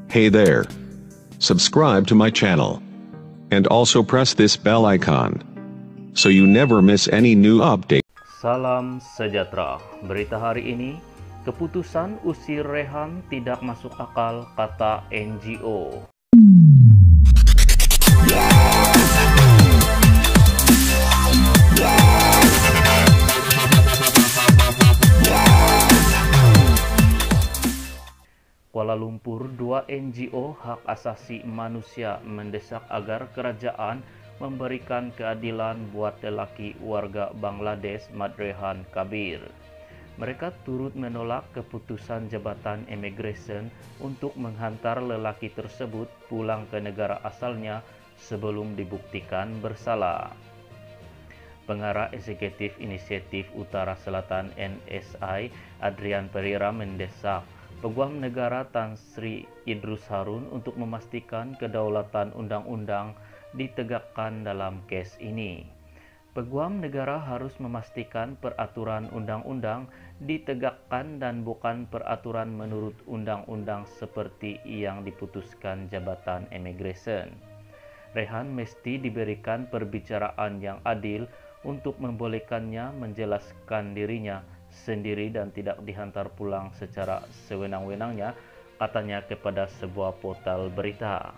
Hey there. Subscribe to my channel. And also press this bell icon. So you never miss any new update. Salam sejahtera. Berita hari ini, keputusan usir Rehan tidak masuk akal, kata NGO. Kuala Lumpur, dua NGO hak asasi manusia mendesak agar kerajaan memberikan keadilan buat lelaki warga Bangladesh Mat Rehan Kabir. Mereka turut menolak keputusan Jabatan Imigresen untuk menghantar lelaki tersebut pulang ke negara asalnya sebelum dibuktikan bersalah. Pengarah Eksekutif Inisiatif Utara Selatan NSI Adrian Pereira mendesak Peguam Negara Tan Sri Idrus Harun untuk memastikan kedaulatan undang-undang ditegakkan dalam kes ini. Peguam negara harus memastikan peraturan undang-undang ditegakkan dan bukan peraturan menurut undang-undang seperti yang diputuskan Jabatan Imigresen. Rehan mesti diberikan perbicaraan yang adil untuk membolehkannya menjelaskan dirinya sendiri dan tidak dihantar pulang secara sewenang-wenangnya, katanya kepada sebuah portal berita.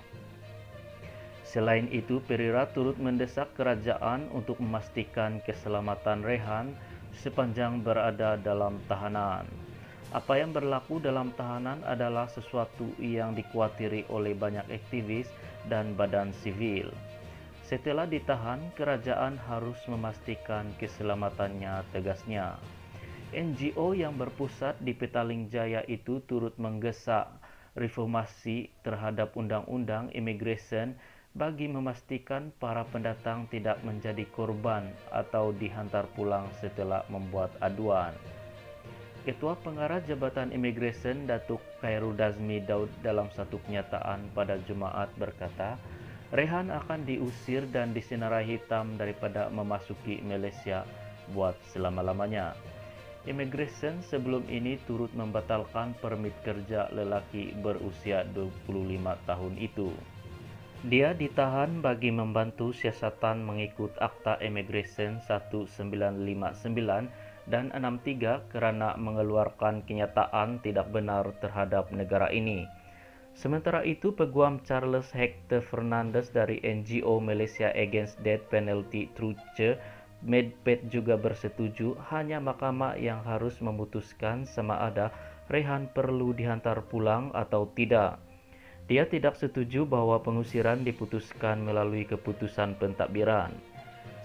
Selain itu, Pereira turut mendesak kerajaan untuk memastikan keselamatan Rehan sepanjang berada dalam tahanan. Apa yang berlaku dalam tahanan adalah sesuatu yang dikhawatiri oleh banyak aktivis dan badan sivil. Setelah ditahan, kerajaan harus memastikan keselamatannya, tegasnya. NGO yang berpusat di Petaling Jaya itu turut menggesa reformasi terhadap undang-undang imigresen bagi memastikan para pendatang tidak menjadi korban atau dihantar pulang setelah membuat aduan. Ketua Pengarah Jabatan Imigresen Datuk Khairul Dazmi Daud dalam satu kenyataan pada Jumaat berkata, Rehan akan diusir dan disinarai hitam daripada memasuki Malaysia buat selama-lamanya. Imigresen sebelum ini turut membatalkan permit kerja lelaki berusia 25 tahun itu. Dia ditahan bagi membantu siasatan mengikut Akta Imigresen 1959 dan 63 kerana mengeluarkan kenyataan tidak benar terhadap negara ini. Sementara itu, Peguam Charles Hector Fernandez dari NGO Malaysia Against Death Penalty Truce Medpet juga bersetuju hanya mahkamah yang harus memutuskan sama ada Rehan perlu dihantar pulang atau tidak. Dia tidak setuju bahwa pengusiran diputuskan melalui keputusan pentadbiran.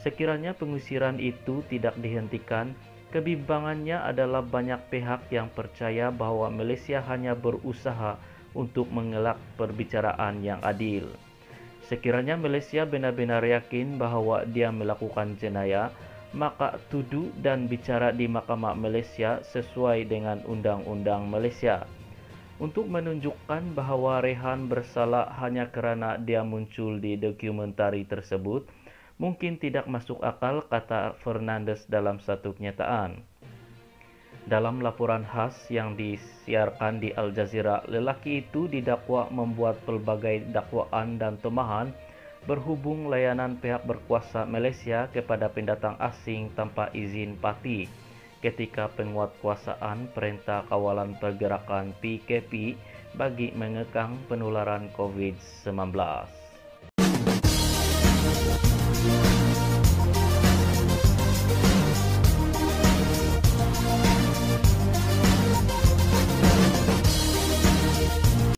Sekiranya pengusiran itu tidak dihentikan, kebimbangannya adalah banyak pihak yang percaya bahwa Malaysia hanya berusaha untuk mengelak perbicaraan yang adil. Sekiranya Malaysia benar-benar yakin bahawa dia melakukan jenayah, maka tuduh dan bicara di Mahkamah Malaysia sesuai dengan Undang-Undang Malaysia. Untuk menunjukkan bahawa Rehan bersalah hanya kerana dia muncul di dokumentari tersebut, mungkin tidak masuk akal, kata Fernandez dalam satu kenyataan. Dalam laporan khas yang disiarkan di Al Jazeera, lelaki itu didakwa membuat pelbagai dakwaan dan tumahan berhubung layanan pihak berkuasa Malaysia kepada pendatang asing tanpa izin parti ketika penguatkuasaan Perintah Kawalan Pergerakan PKP bagi mengekang penularan COVID-19.